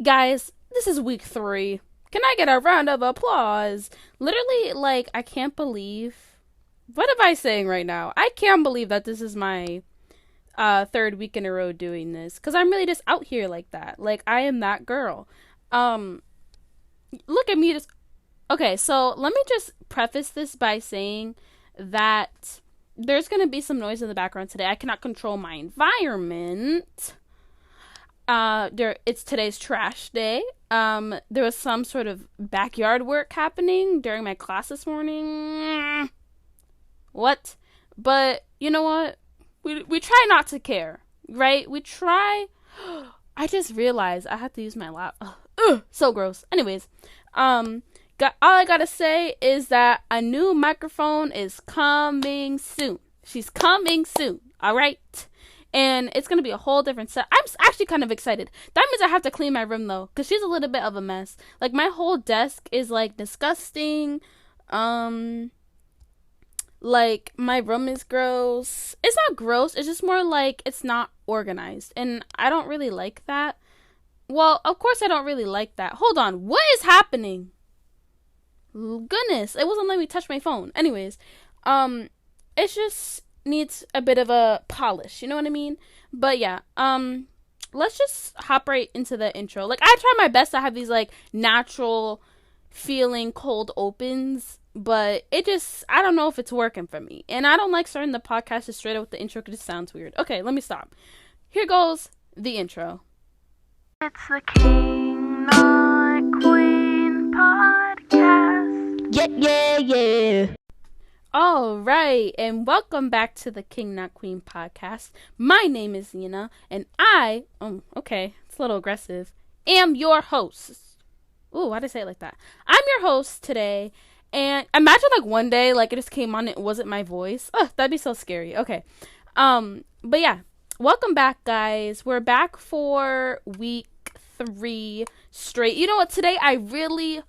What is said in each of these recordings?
Guys, this is week 3. Can I get a round of applause? Literally, like, I can't believe. What am I saying right now? I can't believe that this is my third week in a row doing this. Because I'm really just out here like that. Like, I am that girl. Um, Look at me just. Okay, so let me just preface this by saying that there's going to be some noise in the background today. I cannot control my environment. It's today's trash day. There was some sort of backyard work happening during my class this morning. What? But you know what? We try not to care, right? We try. I just realized I had to use my lap. Ugh, so gross. Anyways, all I gotta say is that a new microphone is coming soon. She's coming soon. All right. And it's gonna be a whole different set. I'm actually kind of excited. That means I have to clean my room though, cause she's a little bit of a mess. Like my whole desk is like disgusting. Um, like my room is gross. It's not gross. It's just more like it's not organized, and I don't really like that. Well, of course I don't really like that. Hold on, what is happening? Goodness, it wasn't letting me touch my phone. Anyways, it just needs a bit of a polish, you know what I mean? But yeah, let's just hop right into the intro. Like I try my best to have these like natural feeling cold opens, but it just I don't know if it's working for me. And I don't like starting the podcast just straight up with the intro because it sounds weird. Okay, let me stop. Here goes the intro. It's the King Not Queen podcast. Yeah. All right, and welcome back to the King Not Queen podcast. My name is Nina, and okay, it's a little aggressive, am your host. Ooh, why did I say it like that? I'm your host today, and imagine like one day, like it just came on, it wasn't my voice. Ugh, that'd be so scary. Okay, but yeah, welcome back, guys. We're back for week 3 straight. You know what? Today I really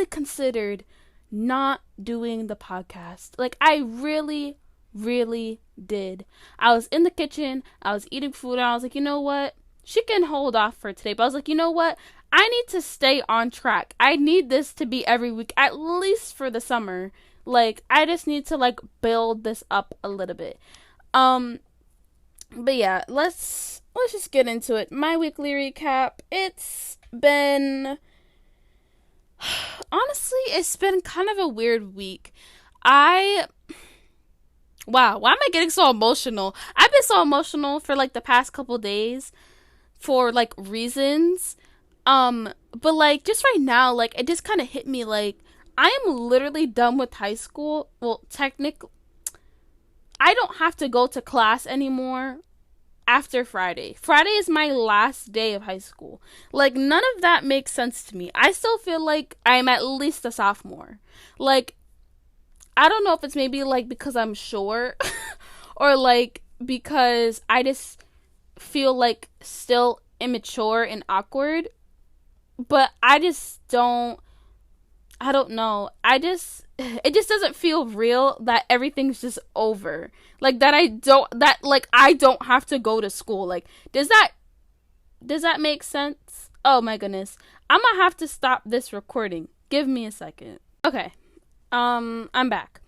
considered not doing the podcast. Like I really did. I was in the kitchen, I was eating food, and I was like, you know what? She can hold off for today. But I was like, you know what? I need to stay on track. I need this to be every week, at least for the summer. Like I just need to like build this up a little bit. But yeah, let's just get into it. My weekly recap. It's been kind of a weird week. Wow, why am I getting so emotional? I've been so emotional for like the past couple days for like reasons. But like just right now, like it just kind of hit me like I am literally done with high school. Well, technically, I don't have to go to class anymore after Friday. Friday is my last day of high school. Like, none of that makes sense to me. I still feel like I'm at least a sophomore. Like, I don't know if it's maybe like because I'm short or like because I just feel like still immature and awkward. But I don't know. It just doesn't feel real that everything's just over. Like I don't have to go to school. Like does that make sense? Oh my goodness. I'm gonna have to stop this recording. Give me a second. Okay. I'm back.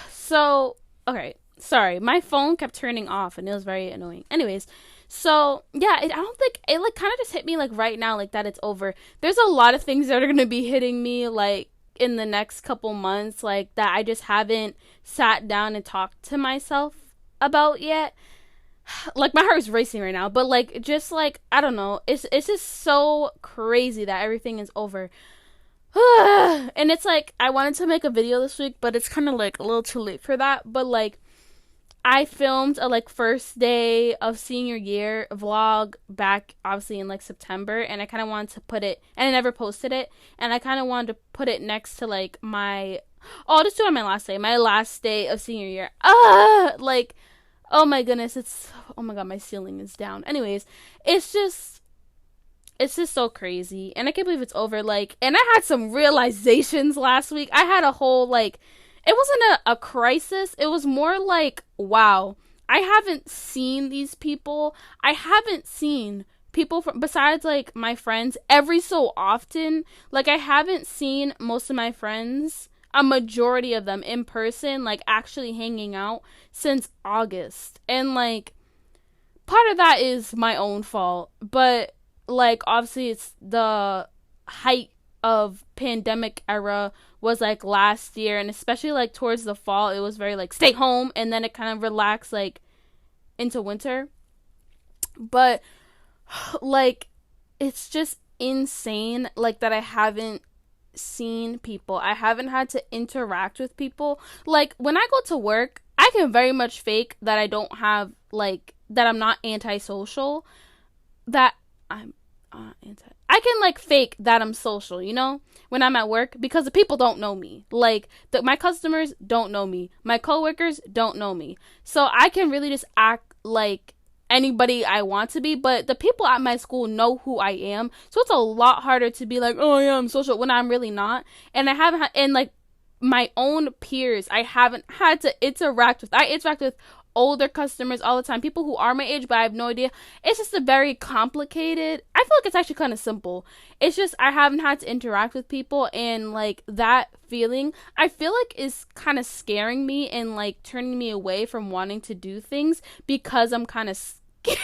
So, okay. Sorry. My phone kept turning off and it was very annoying. Anyways, so yeah, I don't think it like kind of just hit me like right now, like that it's over. There's a lot of things that are gonna be hitting me like in the next couple months, like that I just haven't sat down and talked to myself about yet. Like my heart is racing right now, but like just like I don't know, it's just so crazy that everything is over. And it's like I wanted to make a video this week, but it's kind of like a little too late for that. But like I filmed a like first day of senior year vlog back obviously in like September, and I kind of wanted to put it, and I never posted it, and I kind of wanted to put it next to like I'll just do it on my last day of senior year. Like oh my goodness, oh my god, my ceiling is down. Anyways, it's just so crazy, and I can't believe it's over. Like, and I had some realizations last week. I had a whole like it wasn't a crisis. It was more like, wow, I haven't seen these people. I haven't seen people from besides like my friends every so often. Like I haven't seen most of my friends, a majority of them in person, like actually hanging out since August. And like part of that is my own fault, but like obviously it's the height of pandemic era was like last year, and especially like towards the fall it was very like stay home, and then it kind of relaxed like into winter. But like it's just insane like that I haven't seen people. I haven't had to interact with people. Like when I go to work, I can very much fake that I don't have like that I'm not antisocial, that I'm I can like fake that I'm social, you know, when I'm at work, because the people don't know me. Like my customers don't know me. My coworkers don't know me. So I can really just act like anybody I want to be, but the people at my school know who I am. So it's a lot harder to be like, "Oh yeah, I'm social," when I'm really not. And I haven't and like my own peers, I haven't had to interact with. I interact with older customers all the time, people who are my age, but I have no idea. It's just a very complicated, I feel like it's actually kind of simple. It's just I haven't had to interact with people, and like that feeling I feel like is kind of scaring me and like turning me away from wanting to do things, because I'm kind of scared.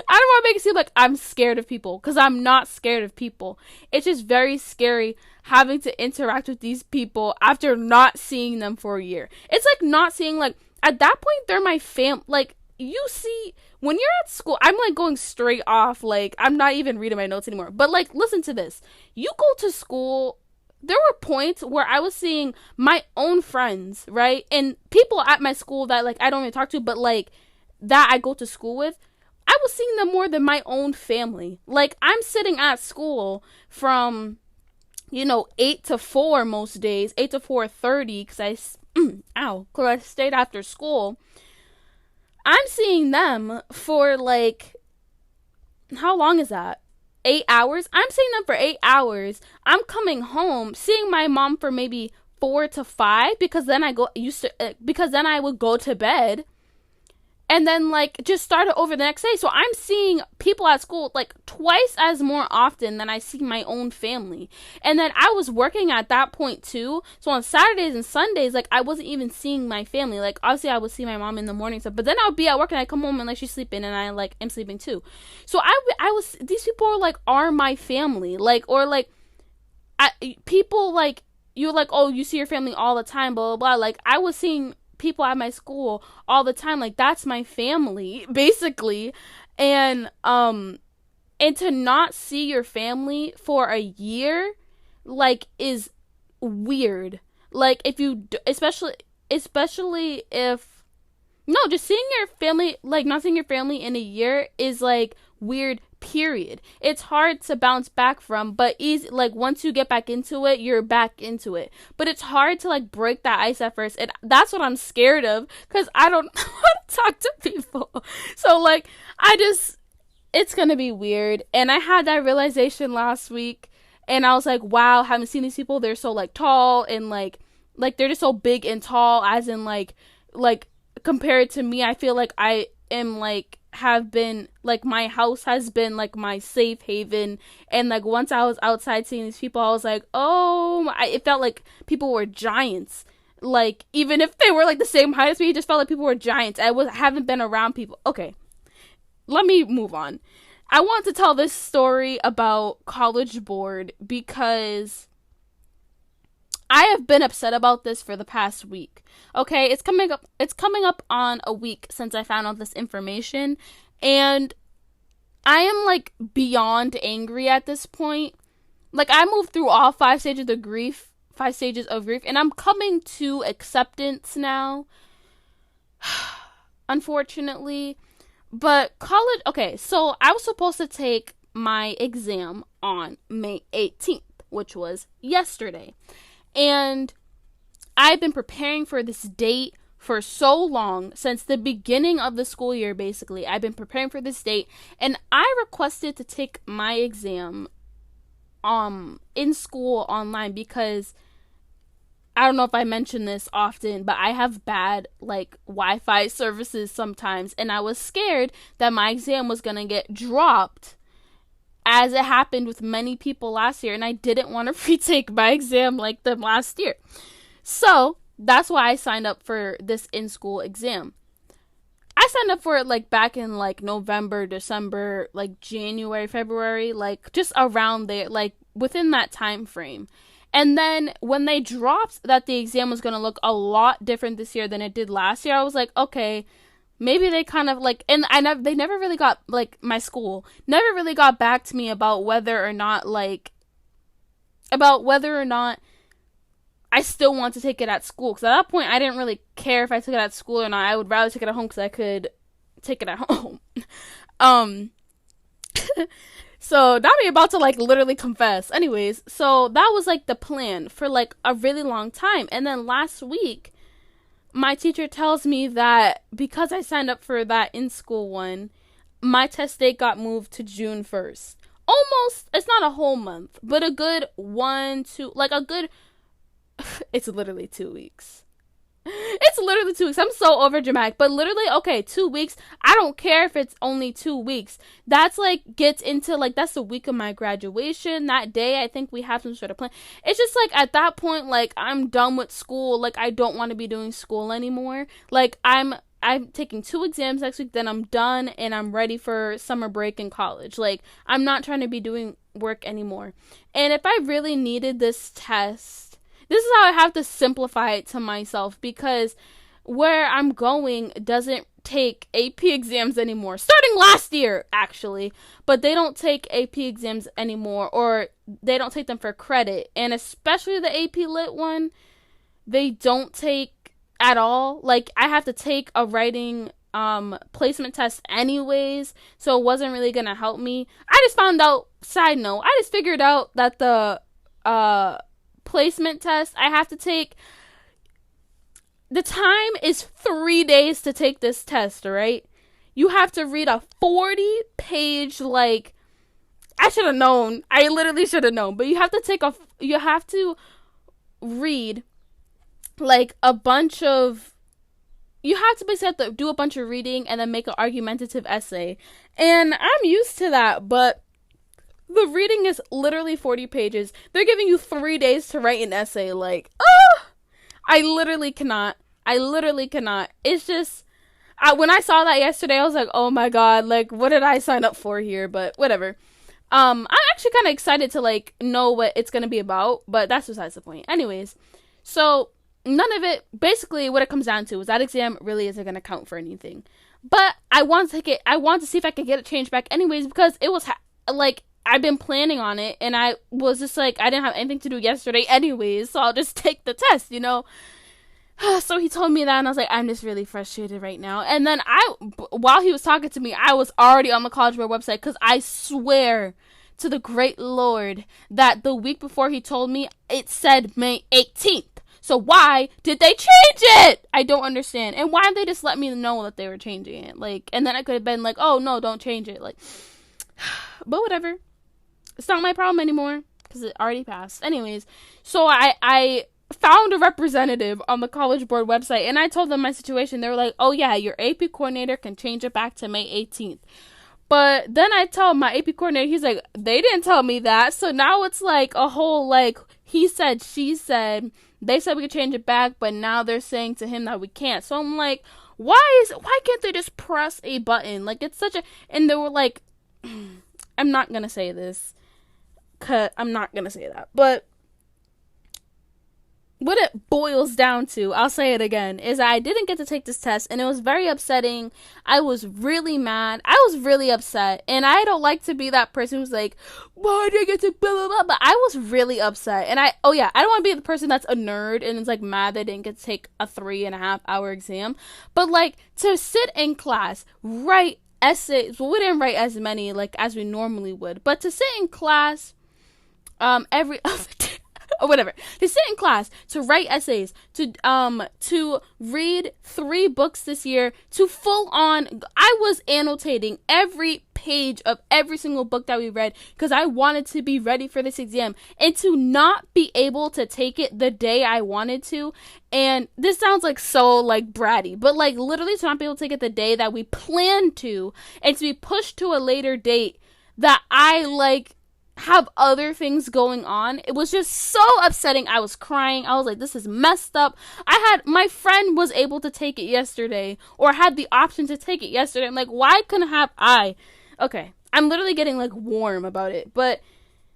I don't want to make it seem like I'm scared of people, because I'm not scared of people. It's just very scary having to interact with these people after not seeing them for a year. It's like not seeing, like, at that point they're my fam. Like, you see, when you're at school, I'm like going straight off, like I'm not even reading my notes anymore, but like listen to this. You go to school, there were points where I was seeing my own friends, right, and people at my school that like I don't even talk to, but like that I go to school with, I was seeing them more than my own family. Like I'm sitting at school from 8 to 4 most days, 8 to 4:30, because I stayed after school. I'm seeing them for like, how long is that? 8 hours? I'm seeing them for 8 hours. I'm coming home, seeing my mom for maybe 4 to 5, because then because then I would go to bed, and then like just start it over the next day. So I'm seeing people at school like twice as more often than I see my own family. And then I was working at that point too. So on Saturdays and Sundays, like I wasn't even seeing my family. Like obviously I would see my mom in the morning stuff, but then I would be at work and I come home and like she's sleeping and I like am sleeping too. So I was, these people are like are my family. Like, or like people like, you're like, oh, you see your family all the time, blah blah blah. Like I was seeing people at my school all the time, like that's my family basically. And to not see your family for a year like is weird. Like if you especially if no, just seeing your family, like not seeing your family in a year is like weird, period. It's hard to bounce back from, but easy, like once you get back into it, you're back into it. But it's hard to like break that ice at first, and that's what I'm scared of, because I don't know how to talk to people. So like it's gonna be weird. And I had that realization last week, and I was like, wow, haven't seen these people. They're so like tall, and like they're just so big and tall, as in like compared to me. I feel like I am like have been like, my house has been like my safe haven, and like once I was outside seeing these people, I was like, oh, it felt like people were giants. Like even if they were like the same height as me, it just felt like people were giants. I haven't been around people. Okay, let me move on. I want to tell this story about College Board, because I have been upset about this for the past week. Okay, it's coming up on a week since I found out this information, and I am like beyond angry at this point. Like I moved through all 5 stages of grief, and I'm coming to acceptance now. Unfortunately, but college, okay, so I was supposed to take my exam on May 18th, which was yesterday. And I've been preparing for this date for so long, since the beginning of the school year, basically. I've been preparing for this date, and I requested to take my exam in school online, because I don't know if I mention this often, but I have bad like Wi-Fi services sometimes, and I was scared that my exam was gonna get dropped, as it happened with many people last year, and I didn't want to retake my exam like them last year. So that's why I signed up for this in-school exam. I signed up for it like back in like November, December, like January, February, like just around there, like within that time frame. And then when they dropped that the exam was going to look a lot different this year than it did last year, I was like, okay, maybe they kind of like, and they never really got, like, my school never really got back to me about whether or not I still want to take it at school. Because at that point, I didn't really care if I took it at school or not. I would rather take it at home because I could take it at home. So now I'm about to like literally confess. Anyways, so that was like the plan for like a really long time. And then last week, my teacher tells me that because I signed up for that in-school one, my test date got moved to June 1st. Almost, it's not a whole month, but a good it's literally 2 weeks. It's literally 2 weeks. I'm so over dramatic, but literally, okay, 2 weeks. I don't care if it's only 2 weeks. That's like gets into like that's the week of my graduation. That day, I think we have some sort of plan. It's just like at that point, like I'm done with school. Like I don't want to be doing school anymore. Like I'm taking 2 exams next week. Then I'm done and I'm ready for summer break in college. Like I'm not trying to be doing work anymore. And if I really needed this test. This is how I have to simplify it to myself because where I'm going doesn't take AP exams anymore. Starting last year, actually. But they don't take AP exams anymore or they don't take them for credit. And especially the AP Lit one, they don't take at all. Like, I have to take a writing placement test anyways, so it wasn't really going to help me. I just found out, side note, I just figured out that the placement test I have to take, the time is 3 days to take this test, right? You have to read a 40-page, like, I should have known. I literally should have known. But you have to read, like, you have to basically have to do a bunch of reading and then make an argumentative essay. And I'm used to that, but the reading is literally 40 pages. They're giving you 3 days to write an essay. Like, I literally cannot. It's just, when I saw that yesterday, I was like, oh my god, like, what did I sign up for here? But whatever. I'm actually kind of excited to, like, know what it's going to be about, but that's besides the point. Anyways, so none of it, basically what it comes down to is that exam really isn't going to count for anything. But I want to see if I can get it changed back anyways, because it was, I've been planning on it, and I was just like, I didn't have anything to do yesterday anyways, so I'll just take the test, you know? So he told me that, and I was like, I'm just really frustrated right now. And then while he was talking to me, I was already on the College Board website, because I swear to the great Lord that the week before he told me, it said May 18th. So why did they change it? I don't understand. And why did they just let me know that they were changing it? Like, and then I could have been like, oh, no, don't change it. Like, but whatever. It's not my problem anymore because it already passed. Anyways, so I found a representative on the College Board website, and I told them my situation. They were like, oh yeah, your AP coordinator can change it back to May 18th. But then I tell my AP coordinator, he's like, they didn't tell me that. So now it's like a whole, like, he said, she said, they said we could change it back, but now they're saying to him that we can't. So I'm like, why can't they just press a button? Like, it's such a, and they were like, I'm not going to say this. I'm not going to say that. But what it boils down to, I'll say it again, is I didn't get to take this test, and it was very upsetting. I was really mad. I was really upset, and I don't like to be that person who's like, why did I get to blah, blah, blah, but I was really upset, and I don't want to be the person that's a nerd, and is like mad they didn't get to take a 3.5-hour exam, but like, to sit in class, write essays, well, we didn't write as many, like, as we normally would, but to sit in class, every other day, or whatever, to sit in class, to write essays, to read 3 books this year, to full on, I was annotating every page of every single book that we read because I wanted to be ready for this exam, and to not be able to take it the day I wanted to. And this sounds like so like bratty, but like literally to not be able to take it the day that we planned to, and to be pushed to a later date that I like have other things going on. It was just so upsetting. I was crying. I was like, this is messed up. My friend was able to take it yesterday, or had the option to take it yesterday. I'm like, why couldn't have I? Okay, I'm literally getting like warm about it. But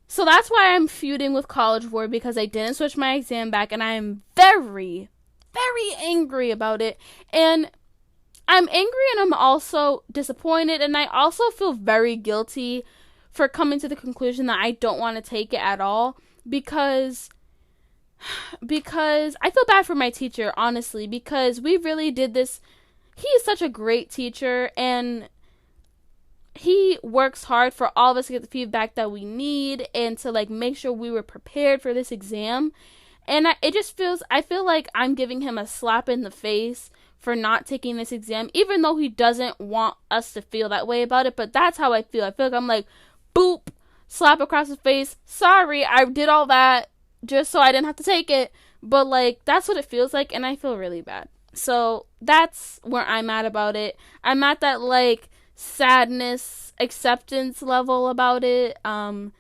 so that's why I'm feuding with College Board, because I didn't switch my exam back, and I am very, very angry about it. And I'm angry, and I'm also disappointed, and I also feel very guilty for coming to the conclusion that I don't want to take it at all, because I feel bad for my teacher, honestly, because we really did this. He is such a great teacher, and he works hard for all of us to get the feedback that we need, and to like make sure we were prepared for this exam. And I feel like I'm giving him a slap in the face for not taking this exam, even though he doesn't want us to feel that way about it. But that's how I feel. I feel like I'm like, boop, slap across the face. Sorry, I did all that just so I didn't have to take it. But like, that's what it feels like, and I feel really bad. So that's where I'm at about it. I'm at that like sadness acceptance level about it. But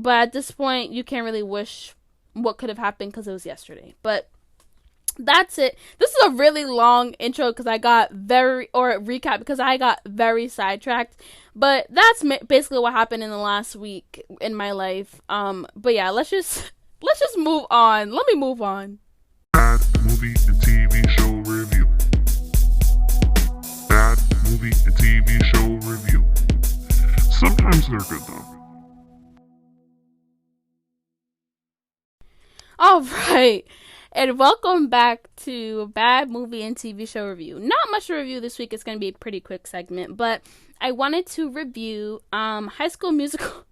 at this point, you can't really wish what could have happened because it was yesterday. But that's it. This is a really long intro because I got recap because I got very sidetracked. But that's basically what happened in the last week in my life. But yeah, let's just move on. Let me move on. Bad movie and TV show review. Bad movie and TV show review. Sometimes they're good though. All right. And welcome back to Bad Movie and TV Show Review. Not much to review this week. It's going to be a pretty quick segment, but I wanted to review High School Musical,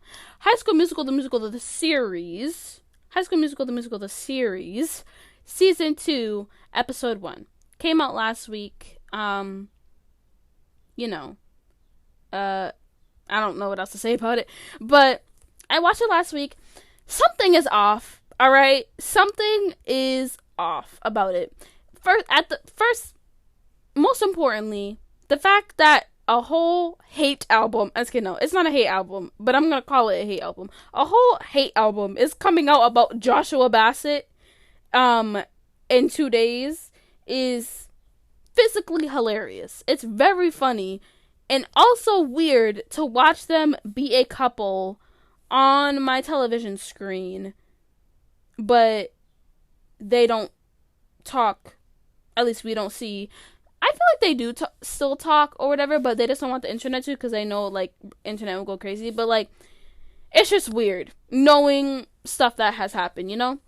the musical, the series, High School Musical, the series, Season 2, Episode 1. Came out last week. I don't know what else to say about it, but I watched it last week. Something is off. All right, something is off about it. Most importantly, the fact that a whole hate album, no, it's not a hate album, but I'm gonna call it a hate album. A whole hate album is coming out about Joshua Bassett, in 2 days, is physically hilarious. It's very funny, and also weird to watch them be a couple on my television screen. But they don't talk. At least we don't see. I feel like they do still talk or whatever, but they just don't want the internet to, because they know like internet will go crazy. But like, it's just weird knowing stuff that has happened, you know.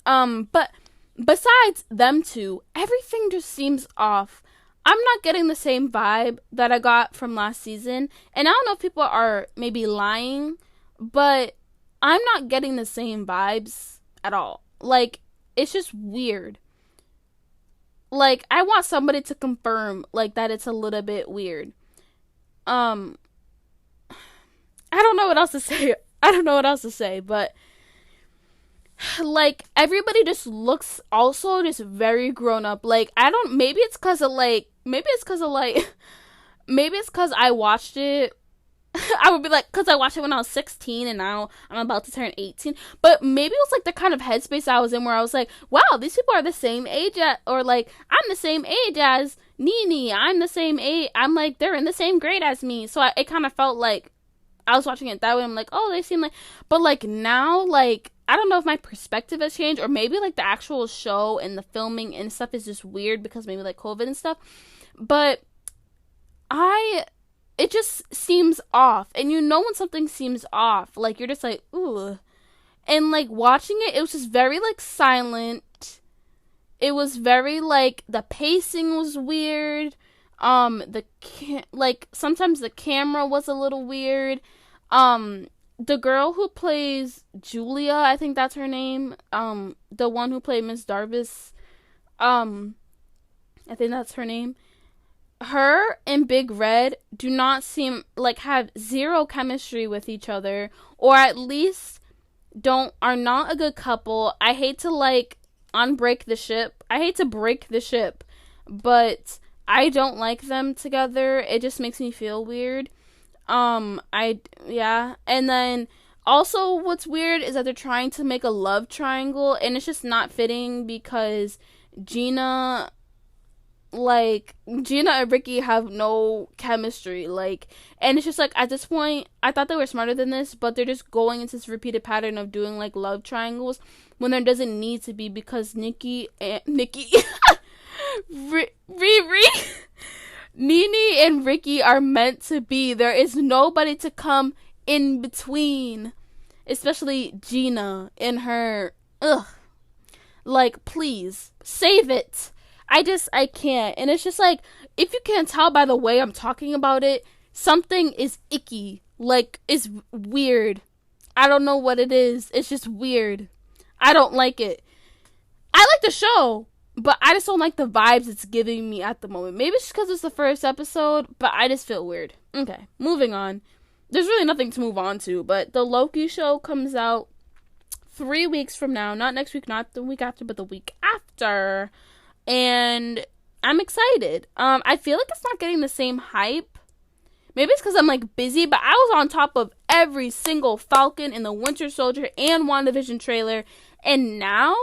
But besides them two, everything just seems off. I'm not getting the same vibe that I got from last season, and I don't know if people are maybe lying, but I'm not getting the same vibes at all. Like, it's just weird. Like, I want somebody to confirm, like, that it's a little bit weird. I don't know what else to say. But, like, everybody just looks also just very grown up. Like, maybe it's because I watched it. I would be like, because I watched it when I was 16 and now I'm about to turn 18. But maybe it was like the kind of headspace I was in where I was like, wow, these people are the same age or like, I'm the same age as Nene. I'm the same age. I'm like, they're in the same grade as me. So it kind of felt like I was watching it that way. I'm like, oh, they seem like, but like now, like, I don't know if my perspective has changed, or maybe like the actual show and the filming and stuff is just weird because maybe like COVID and stuff. But it just seems off. And you know when something seems off, like, you're just like, ooh. And, like, watching it, it was just very, like, silent. It was very, like, the pacing was weird. Sometimes the camera was a little weird. the girl who plays Julia, I think that's her name. The one who played Miss Darvis, um, I think that's her name. Her and Big Red do not seem like have zero chemistry with each other, or at least are not a good couple. I hate to like unbreak the ship. I hate to break the ship, but I don't like them together. It just makes me feel weird. Yeah. And then also what's weird is that they're trying to make a love triangle and it's just not fitting because Gina Gina and Ricky have no chemistry, and it's just like at this point I thought they were smarter than this, but they're just going into this repeated pattern of doing like love triangles when there doesn't need to be, because Nikki Riri Nene and Ricky are meant to be. There is nobody to come in between, especially Gina and her. Ugh, please save it. I can't. And it's just like, if you can't tell by the way I'm talking about it, something is icky. It's weird. I don't know what it is. It's just weird. I don't like it. I like the show, but I just don't like the vibes it's giving me at the moment. Maybe it's just because it's the first episode, but I just feel weird. Okay, moving on. There's really nothing to move on to, but the Loki show comes out 3 weeks from now. Not next week, not the week after, but the week after. And I'm excited. I feel like it's not getting the same hype. Maybe it's because I'm busy, but I was on top of every single Falcon and the Winter Soldier and WandaVision trailer. And now,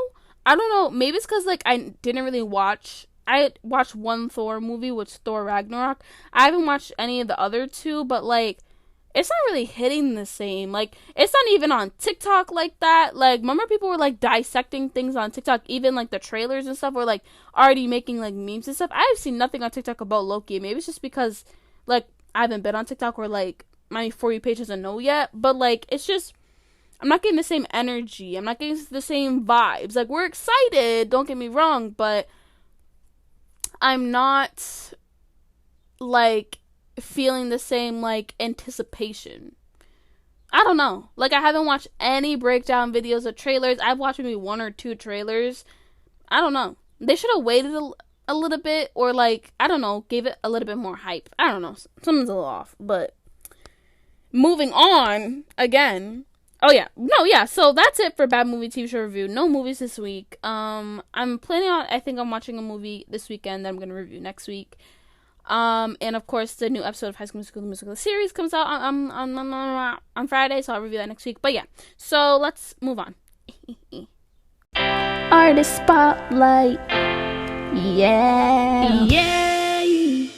I don't know, maybe it's because I didn't really watch. I watched one Thor movie, which is Thor Ragnarok. I haven't watched any of the other two, but it's not really hitting the same. It's not even on TikTok like that. Remember people were dissecting things on TikTok, even the trailers and stuff were already making memes and stuff. I've seen nothing on TikTok about Loki. Maybe it's just because I haven't been on TikTok, or my For You page doesn't know yet. But it's just, I'm not getting the same energy. I'm not getting the same vibes. We're excited, don't get me wrong, but I'm not feeling the same anticipation. I don't know. I haven't watched any breakdown videos of trailers. I've watched maybe 1 or 2 trailers. I don't know. They should have waited a little bit, or I don't know, gave it a little bit more hype. I don't know. Something's a little off. But moving on again. Oh yeah. No, yeah. So that's it for Bad Movie TV Show Review. No movies this week. I'm planning on, I think I'm watching a movie this weekend that I'm going to review next week. And of course, the new episode of High School Musical, the musical series, comes out on Friday, so I'll review that next week. But yeah, so let's move on. Artist Spotlight. Yeah. Yay.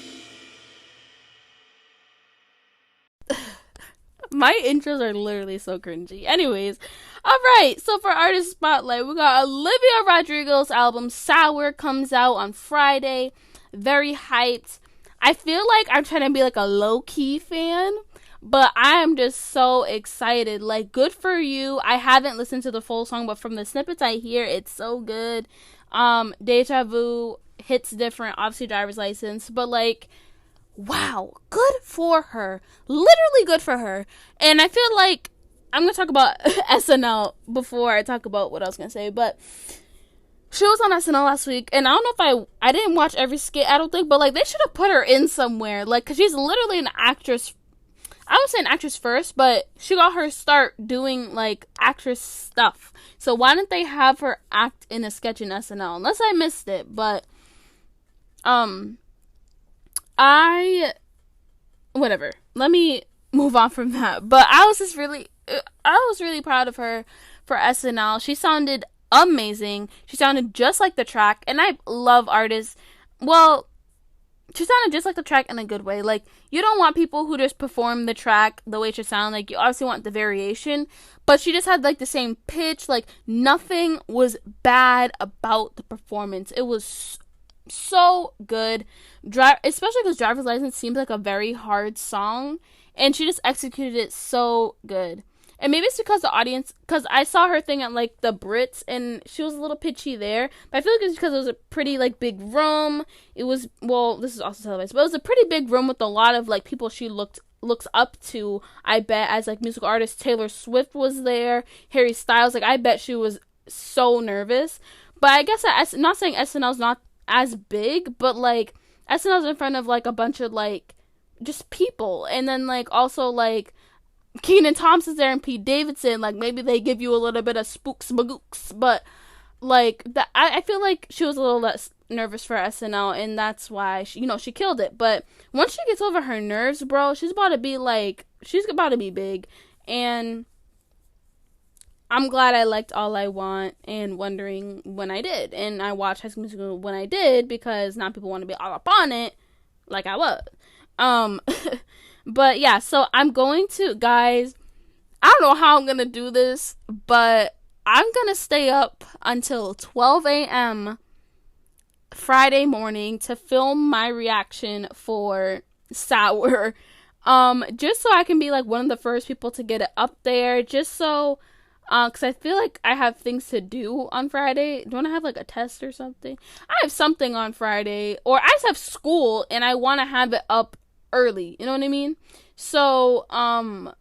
My intros are literally so cringy. Anyways, alright, so for Artist Spotlight, we got Olivia Rodrigo's album Sour comes out on Friday. Very hyped. I feel like I'm trying to be a low-key fan, but I am just so excited. Good for you. I haven't listened to the full song, but from the snippets I hear, it's so good. Deja Vu hits different, obviously Driver's License, but wow, good for her. Literally good for her. And I feel I'm going to talk about SNL before I talk about what I was going to say, but she was on SNL last week, and I don't know if I didn't watch every skit, I don't think, but they should have put her in somewhere, because she's literally an actress. I would say an actress first, but she got her start doing actress stuff. So why didn't they have her act in a sketch in SNL? Unless I missed it, but whatever. Let me move on from that. But I was really proud of her for SNL. She sounded amazing. She sounded just like the track, and I love artists. Well, she sounded just like the track in a good way. You don't want people who just perform the track the way it should sound. You obviously want the variation, but she just had the same pitch. Nothing was bad about the performance. It was so good. Especially because Driver's License seems like a very hard song, and she just executed it so good. And maybe it's because the audience, because I saw her thing at the Brits, and she was a little pitchy there. But I feel like it's because it was a pretty big room. It was, well, this is also televised, but it was a pretty big room with a lot of people she looked looks up to, I bet, as like musical artists. Taylor Swift was there, Harry Styles. Like, I bet she was so nervous. But I guess not saying SNL's not as big, but like SNL's in front of like a bunch of like just people, and then like also like Kenan Thompson's there and Pete Davidson. Like, maybe they give you a little bit of spooks magooks, but like that, I feel like she was a little less nervous for SNL, and that's why she killed it. But once she gets over her nerves, bro, she's about to be big. And I'm glad I liked All I Want and Wondering when I did, and I watched High School Musical when I did, because now people want to be all up on it like I was. But yeah, so I'm going to, guys, I don't know how I'm gonna do this, but I'm gonna stay up until 12 a.m. Friday morning to film my reaction for Sour. Just so I can be like one of the first people to get it up there, just so, because I feel like I have things to do on Friday. Don't I have like a test or something? I have something on Friday, or I just have school and I want to have it up early. You know what I mean? So, I'm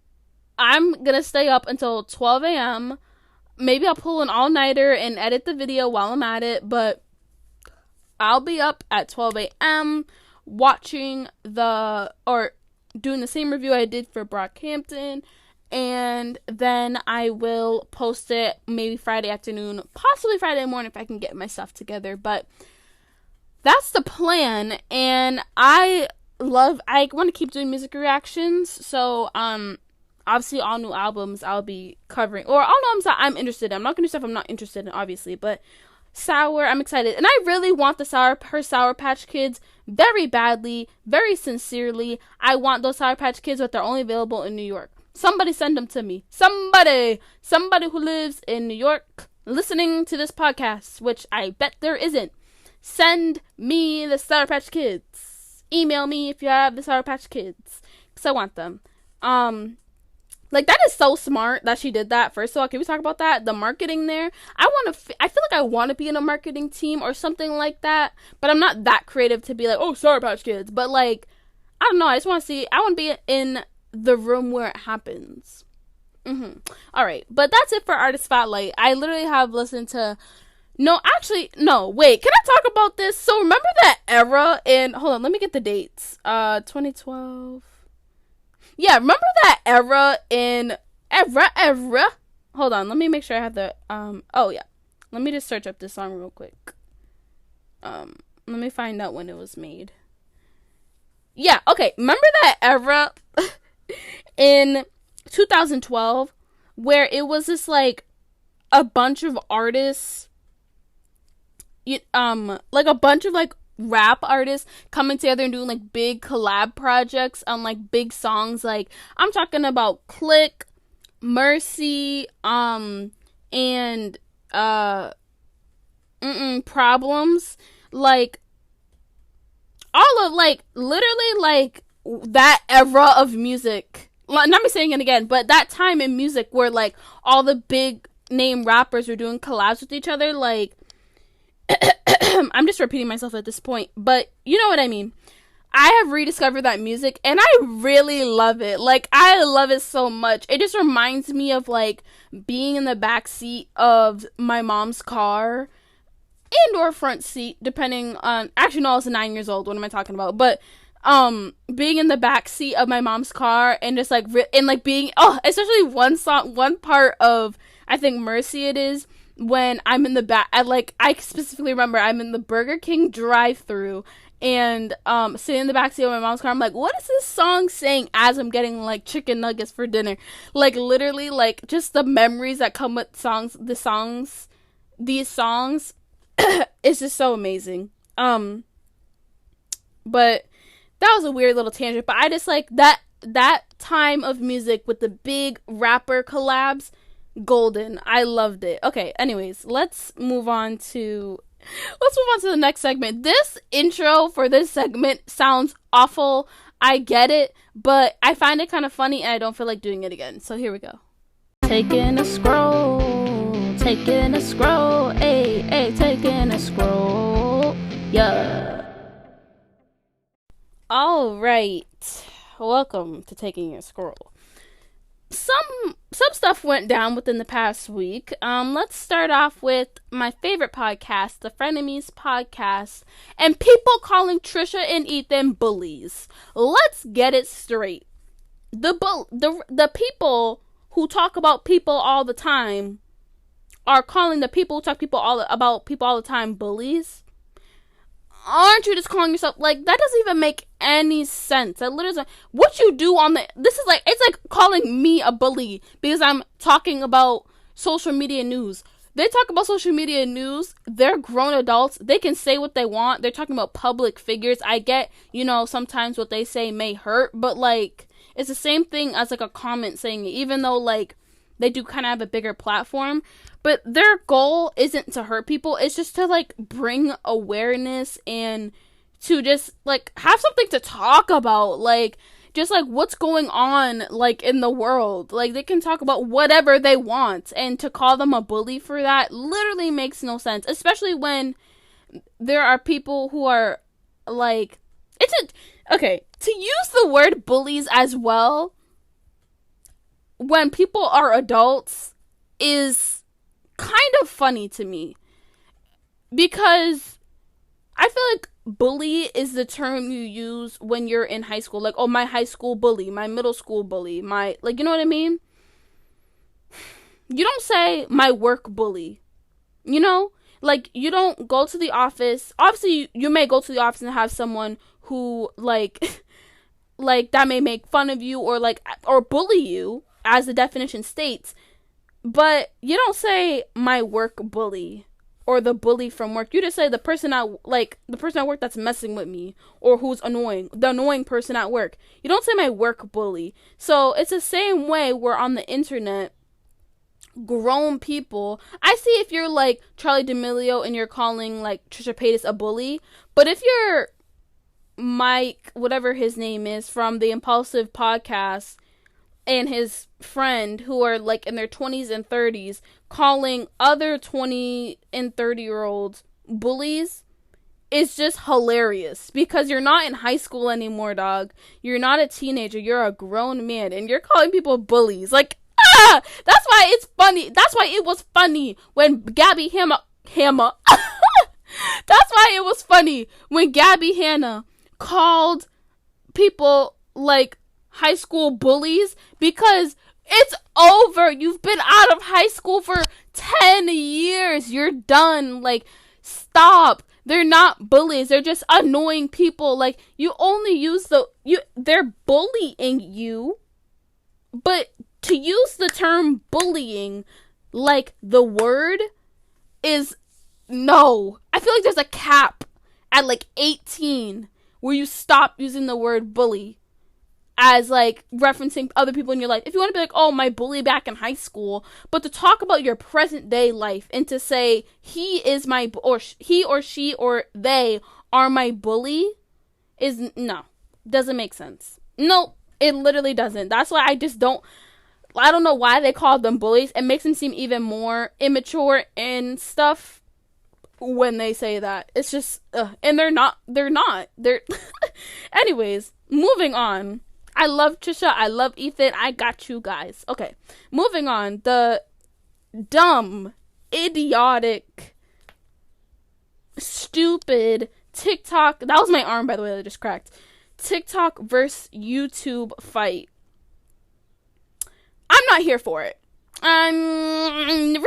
gonna stay up until 12 a.m. Maybe I'll pull an all-nighter and edit the video while I'm at it, but I'll be up at 12 a.m. watching or doing the same review I did for Brockhampton, and then I will post it maybe Friday afternoon, possibly Friday morning if I can get my stuff together. But that's the plan, and I want to keep doing music reactions, so obviously all new albums I'll be covering, or all new albums that I'm interested in. I'm not gonna do stuff I'm not interested in, obviously, but Sour, I'm excited, and I really want her Sour Patch Kids very badly, very sincerely. I want those Sour Patch Kids, but they're only available in New York. Somebody send them to me. Somebody who lives in New York listening to this podcast, which I bet there isn't. Send me the Sour Patch Kids. Email me if you have the Sour Patch Kids, because I want them. Like, that is so smart that she did that. First of all, can we talk about that? The marketing there. I feel like I want to be in a marketing team or something like that, but I'm not that creative to be like, oh, Sour Patch Kids. But, like, I don't know. I just want to be in the room where it happens. All right. But that's it for Artist Spotlight. I literally have listened to... No, wait. Can I talk about this? So, remember that era in... Hold on. Let me get the dates. 2012... Yeah, remember that era in... Hold on, let me make sure I have the... Oh, yeah. Let me just search up this song real quick. Let me find out when it was made. Yeah, okay. Remember that era in 2012 where it was just, like, a bunch of artists... like, a bunch of, like, rap artists coming together and doing like big collab projects on like big songs. Like, I'm talking about Click, Mercy, and Problems, like all of like literally like that era of music. Not me saying it again, but that time in music where like all the big name rappers were doing collabs with each other. Like, I'm just repeating myself at this point, but you know what I mean. I have rediscovered that music, and I really love it. Like, I love it so much. It just reminds me of, like, being in the back seat of my mom's car, and or front seat, depending on... Actually, no, I was 9 years old. What am I talking about? But, being in the back seat of my mom's car, and just, like, being... Oh, especially one part of, I think, Mercy it is, when I'm in the back, I specifically remember I'm in the Burger King drive-thru, and sitting in the backseat of my mom's car. I'm like, what is this song saying as I'm getting like chicken nuggets for dinner? Like, literally, like, just the memories that come with these songs, it's just so amazing. But that was a weird little tangent, but I just like that time of music with the big rapper collabs. Golden. I loved it. Okay, anyways, let's move on to the next segment. This intro for this segment sounds awful. I get it, but I find it kind of funny and I don't feel like doing it again. So here we go. Taking a scroll, taking a scroll, ay, taking a scroll. Yeah. All right. welcome to Taking a Scroll. Some stuff went down within the past week. Let's start off with my favorite podcast, the Frenemies podcast, and people calling Trisha and Ethan bullies. Let's get it straight. The people who talk about people all the time are calling the people who talk about people all the time bullies. Aren't you just calling yourself, like, that doesn't even make any sense. That literally, what you do on this is like, it's like calling me a bully because I'm talking about social media news. They talk about social media news. They're grown adults. They can say what they want. They're talking about public figures. I get, sometimes what they say may hurt, but, like, it's the same thing as, like, a comment saying it, even though, like, they do kind of have a bigger platform. But their goal isn't to hurt people. It's just to, like, bring awareness and to just, like, have something to talk about. Like, just, like, what's going on, like, in the world. Like, they can talk about whatever they want. And to call them a bully for that literally makes no sense. Especially when there are people who are, like, okay, to use the word bullies as well when people are adults is kind of funny to me, because I feel like bully is the term you use when you're in high school, like, oh, my high school bully, my middle school bully, my, like, you know what I mean? You don't say my work bully, like, you don't go to the office. Obviously you may go to the office and have someone who, like like, that may make fun of you or bully you, as the definition states. But you don't say my work bully or the bully from work. You just say the person at work that's messing with me or who's annoying, the annoying person at work. You don't say my work bully. So it's the same way we're on the internet. Grown people, I see if you're like Charlie D'Amelio and you're calling like Trisha Paytas a bully, but if you're Mike, whatever his name is, from the Impulsive podcast, and his friend who are like in their 20s and 30s calling other 20 and 30-year-olds bullies, is just hilarious, because you're not in high school anymore, dog. You're not a teenager. You're a grown man and you're calling people bullies. Like, that's why it's funny. That's why it was funny when Gabby Hanna that's why it was funny when Gabby Hanna called people like high school bullies, because it's over. You've been out of high school for 10 years. You're done. Like, stop. They're not bullies. They're just annoying people. Like, you only use they're bullying you, but to use the term bullying, like, the word is, no. I feel like there's a cap at, like, 18 where you stop using the word bully as, like, referencing other people in your life. If you want to be like, oh, my bully back in high school, but to talk about your present day life and to say he or she or they are my bully is, no, doesn't make sense. No, it literally doesn't. That's why I don't know why they call them bullies. It makes them seem even more immature and stuff when they say that. It's just, and they're not, anyways, moving on. I love Trisha. I love Ethan. I got you guys. Okay, moving on. The dumb, idiotic, stupid TikTok. That was my arm, by the way, that just cracked. TikTok versus YouTube fight. I'm not here for it. I'm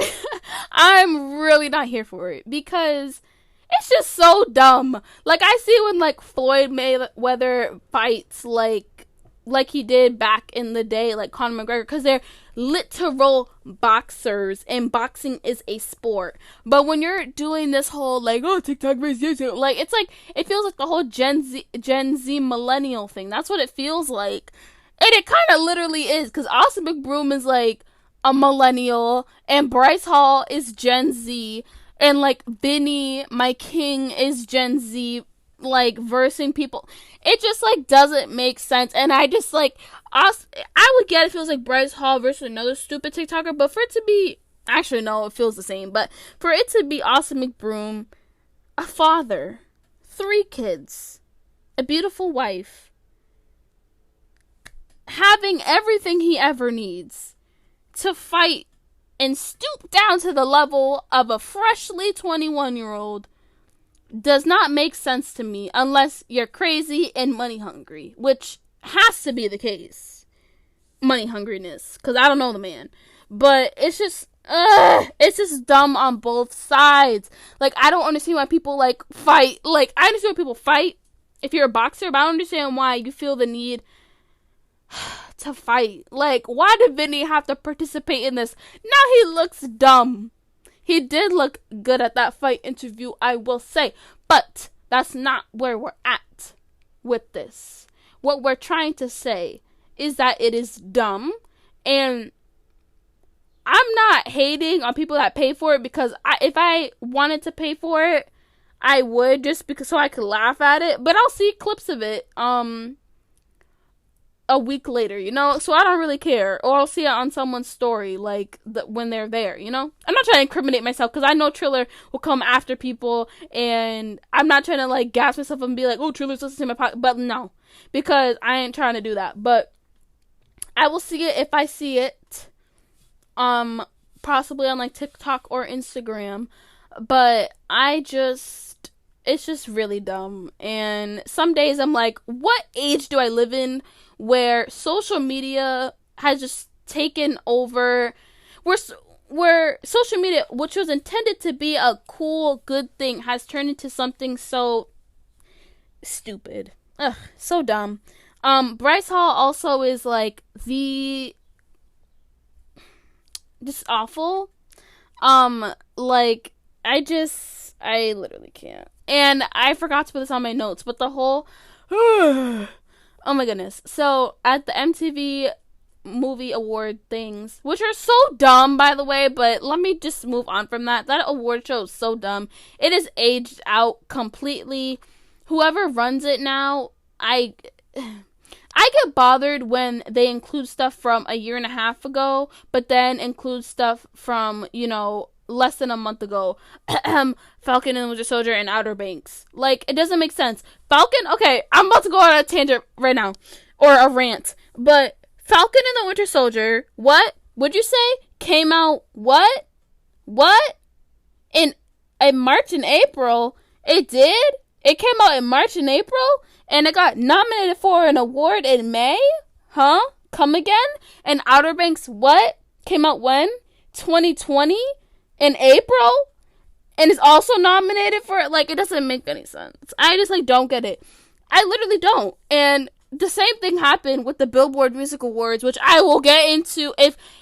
really not here for it, because it's just so dumb. Like, I see when, like, Floyd Mayweather fights, like he did back in the day, like Conor McGregor, because they're literal boxers and boxing is a sport. But when you're doing this whole, like, oh, TikTok versus YouTube, like, it's like, it feels like the whole Gen Z millennial thing. That's what it feels like. And it kind of literally is, because Austin McBroom is, like, a millennial, and Bryce Hall is Gen Z, and, like, Vinny, my king, is Gen Z, like, versing people. It just, like, doesn't make sense. And I just, like, I would get if it was, like, Bryce Hall versus another stupid TikToker, but for it to be, actually, no, it feels the same, but for it to be Austin McBroom, a father, 3 kids, a beautiful wife, having everything he ever needs to fight and stoop down to the level of a freshly 21-year-old does not make sense to me unless you're crazy and money hungry, which has to be the case. Money hungriness, because I don't know the man. But it's just dumb on both sides. Like, I don't understand why people, like, fight. Like, I understand why people fight if you're a boxer, but I don't understand why you feel the need to fight. Like, why did Vinny have to participate in this? Now he looks dumb. He did look good at that fight interview, I will say. But that's not where we're at with this. What we're trying to say is that it is dumb. And I'm not hating on people that pay for it, because if I wanted to pay for it, I would, just because so I could laugh at it. But I'll see clips of it a week later, you know, so I don't really care. Or I'll see it on someone's story, like, when they're there, you know. I'm not trying to incriminate myself, because I know Triller will come after people, and I'm not trying to, like, gas myself and be like, oh, Triller's listening to my podcast, but no, because I ain't trying to do that. But I will see it if I see it, possibly on, like, TikTok or Instagram, but it's just really dumb. And some days I'm like, what age do I live in where social media has just taken over, where social media, which was intended to be a cool, good thing, has turned into something so stupid. Ugh, so dumb. Bryce Hall also is, like, just awful. Like, I literally can't. And I forgot to put this on my notes, but the whole, oh my goodness. So, at the MTV Movie Award things, which are so dumb, by the way, but let me just move on from that. That award show is so dumb. It is aged out completely. Whoever runs it now, I get bothered when they include stuff from a year and a half ago, but then include stuff from, you know, less than a month ago. Falcon and the Winter Soldier and Outer Banks. Like, it doesn't make sense. Falcon, okay, I'm about to go on a tangent right now, or a rant, but Falcon and the Winter Soldier, what would you say, came out, what, in March and April? It did? It came out in March and April, and it got nominated for an award in May? Huh? Come again? And Outer Banks, what? Came out when? 2020? In April? And is also nominated for it? Like, it doesn't make any sense. I just, like, don't get it. I literally don't. And the same thing happened with the Billboard Music Awards, which I will get into.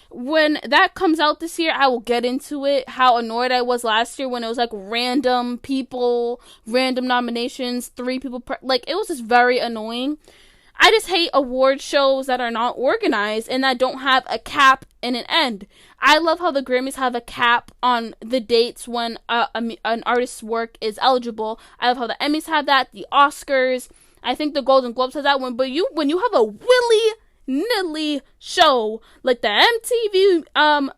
When that comes out this year, I will get into it. How annoyed I was last year when it was, like, random people, random nominations, 3 people like, it was just very annoying. I just hate award shows that are not organized and that don't have a cap and an end. I love how the Grammys have a cap on the dates when an artist's work is eligible. I love how the Emmys have that, the Oscars. I think the Golden Globes has that one. But when you have a willy-nilly show like the MTV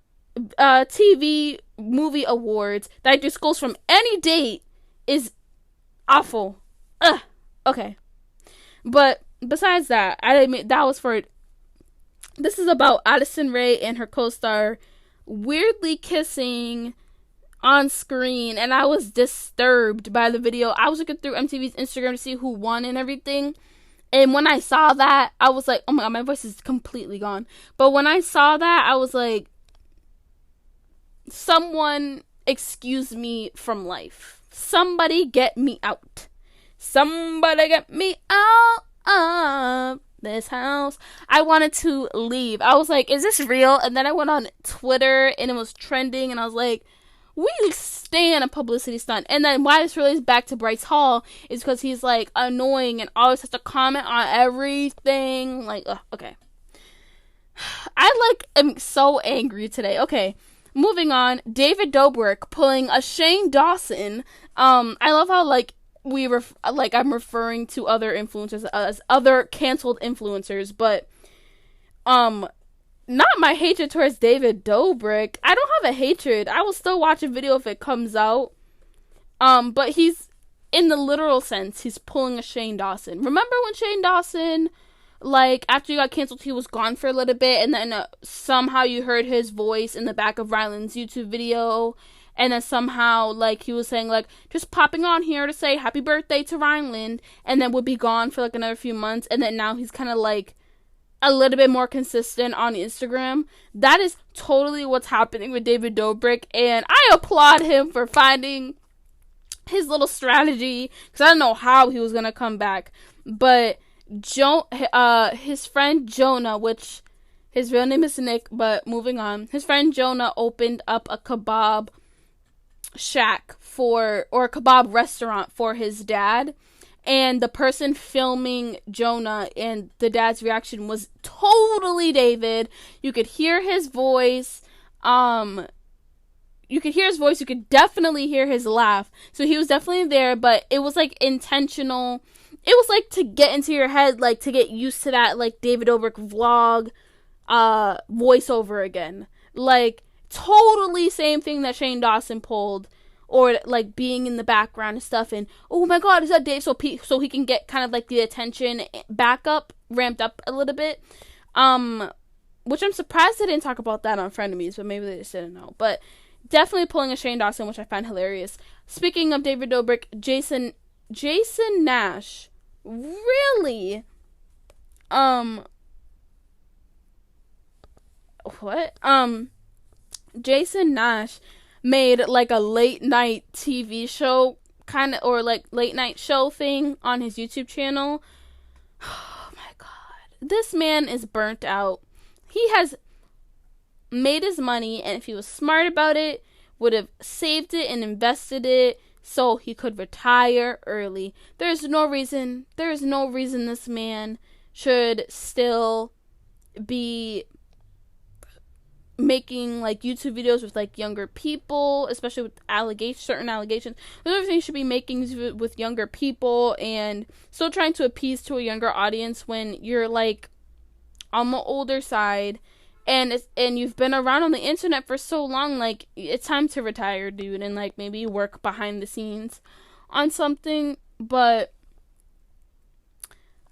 TV Movie Awards that just goes from any date is awful. Ugh. Okay. But besides that, this is about Addison Rae and her co-star weirdly kissing on screen, and I was disturbed by the video. I was looking through MTV's Instagram to see who won and everything, and when I saw that, I was like, oh my god, my voice is completely gone. But when I saw that, I was like, someone excuse me from life. Somebody get me out. Somebody get me out of this house. I wanted to leave. I was like, is this real? And then I went on Twitter and it was trending, and I was like, we stand a publicity stunt. And then why this relates back to Bryce Hall is because he's, like, annoying and always has to comment on everything. Like, okay. I, like, am so angry today. Okay, moving on. David Dobrik pulling a Shane Dawson. I love how, like, I'm referring to other influencers as other canceled influencers, but not my hatred towards David Dobrik. I don't have a hatred. I will still watch a video if it comes out. But he's, in the literal sense, he's pulling a Shane Dawson. Remember when Shane Dawson like, after you got canceled, he was gone for a little bit, and then somehow you heard his voice in the back of Ryland's YouTube video, and then somehow, like, he was saying, like, just popping on here to say happy birthday to Ryland, and then would be gone for, like, another few months, and then now he's kind of, like, a little bit more consistent on Instagram. That is totally what's happening with David Dobrik, and I applaud him for finding his little strategy, because I don't know how he was gonna come back, but his friend Jonah, which his real name is Nick, but moving on, his friend Jonah opened up a kebab shack or a kebab restaurant for his dad, and the person filming Jonah and the dad's reaction was totally David. You could hear his voice. You could definitely hear his laugh. So he was definitely there, but it was, like, intentional. It was, like, to get into your head, like, to get used to that, like, David Dobrik vlog voiceover again. Like, totally same thing that Shane Dawson pulled, or, like, being in the background and stuff, and, oh my god, is that Dave? So he can get kind of, like, the attention back up, ramped up a little bit. Which I'm surprised they didn't talk about that on Frenemies, but maybe they just didn't know. But definitely pulling a Shane Dawson, which I find hilarious. Speaking of David Dobrik, Jason Nash really Jason Nash made, like, a late night TV show kind of, or, like, late night show thing on his YouTube channel. Oh my god, this man is burnt out. He has made his money, and if he was smart about it, would have saved it and invested it so he could retire early. There's no reason this man should still be making, like, YouTube videos with, like, younger people, especially with certain allegations. There's everything you should be making with younger people and still trying to appease to a younger audience when you're, like, on the older side, and you've been around on the internet for so long. Like, it's time to retire, dude, and, like, maybe work behind the scenes on something. But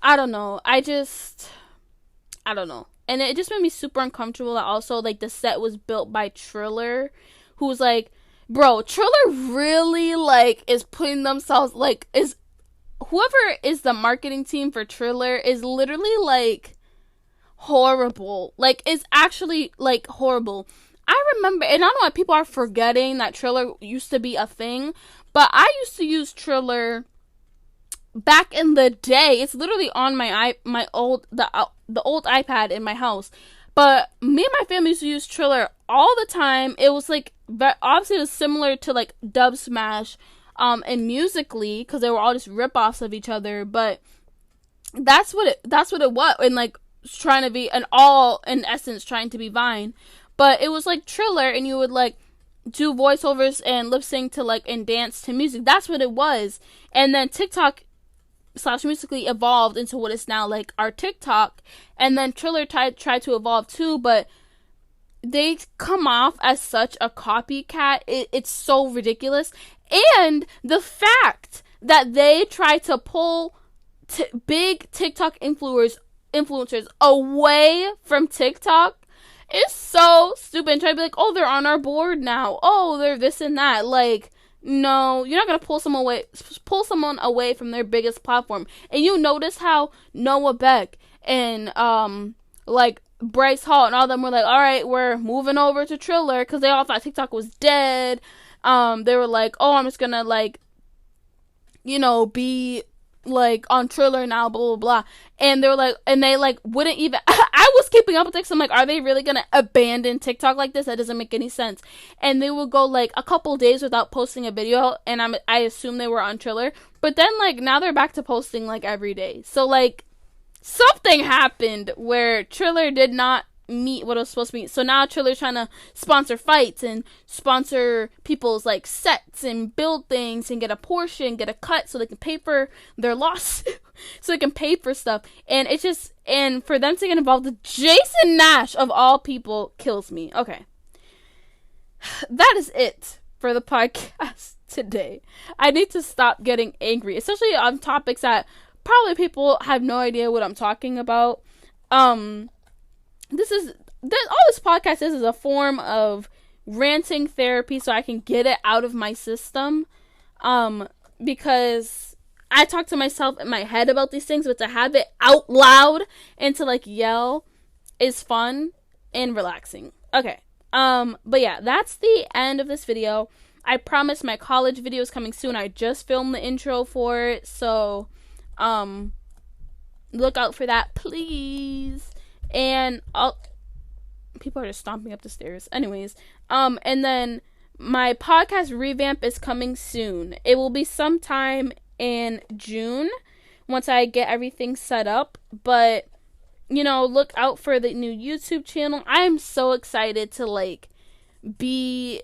I don't know. I don't know. And it just made me super uncomfortable that also, like, the set was built by Triller, who's, like, bro, Triller really, like, is putting themselves, like, whoever is the marketing team for Triller is literally, like, horrible. Like, it's actually, like, horrible. I remember, and I don't know why people are forgetting that Triller used to be a thing, but I used to use Triller back in the day. It's literally on the old iPad in my house. But me and my family used to use Triller all the time. It was, like, obviously it was similar to, like, Dub Smash and Musical.ly, because they were all just rip-offs of each other. But that's what it was, and, like, trying to be, and all in essence trying to be Vine. But it was, like, Triller, and you would, like, do voiceovers and lip sync to, like, and dance to music. That's what it was. And then TikTok / Musical.ly evolved into what is now, like, our TikTok, and then Triller tried to evolve too, but they come off as such a copycat. It's so ridiculous. And the fact that they try to pull big TikTok influencers away from TikTok is so stupid. And try to be like, oh, they're on our board now, oh, they're this and that. Like, no, you're not gonna pull someone away from their biggest platform. And you notice how Noah Beck and like Bryce Hall and all them were like, all right, we're moving over to Triller, because they all thought TikTok was dead. They were like, oh, I'm just gonna, like, you know, be, like, on Triller now, blah blah blah. And they were like, and they, like, wouldn't even I was keeping up with TikTok. I'm like, are they really gonna abandon TikTok like this? That doesn't make any sense. And they would go, like, a couple days without posting a video, and I assume they were on Triller. But then, like, now they're back to posting, like, every day. So, like, something happened where Triller did not meet what it was supposed to be. So now Triller's trying to sponsor fights and sponsor people's, like, sets and build things and get a portion, get a cut, so they can pay for their loss, so they can pay for stuff. And it's just, and for them to get involved with Jason Nash of all people kills me. Okay, that is it for the podcast today. I need to stop getting angry, especially on topics that probably people have no idea what I'm talking about. All this podcast is a form of ranting therapy so I can get it out of my system. Because I talk to myself in my head about these things, but to have it out loud and to like yell is fun and relaxing. Okay. But yeah, that's the end of this video. I promise my college video is coming soon. I just filmed the intro for it, so look out for that, please. And people are just stomping up the stairs. Anyways, and then my podcast revamp is coming soon. It will be sometime in June once I get everything set up, but look out for the new YouTube channel. I am so excited to be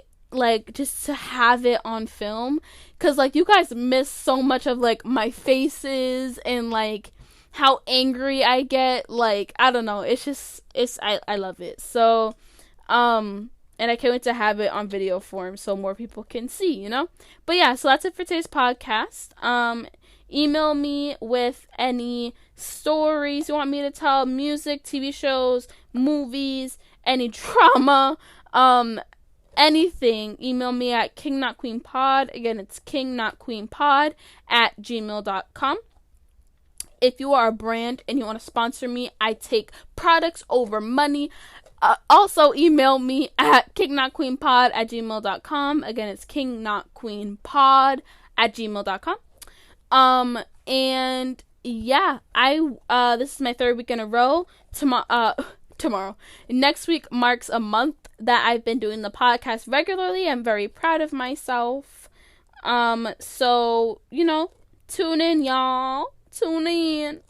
just to have it on film, because you guys miss so much of my faces and how angry I get. I don't know, I love it. So and I can't wait to have it on video form so more people can see, but yeah, so that's it for today's podcast. Email me with any stories you want me to tell, music, TV shows, movies, any drama, anything. Email me at kingnotqueenpod. Again, it's kingnotqueenpod@gmail.com. If you are a brand and you want to sponsor me, I take products over money. Also email me at kingnotqueenpod@gmail.com. Again, it's kingnotqueenpod@gmail.com. And yeah, this is my third week in a row. Tomorrow. Next week marks a month that I've been doing the podcast regularly. I'm very proud of myself. So, tune in, y'all. Tune in.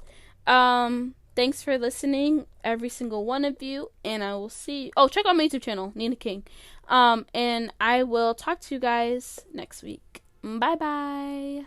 Thanks for listening, every single one of you, and I will see you. Oh, check out my YouTube channel, Nina King. And I will talk to you guys next week. Bye-bye.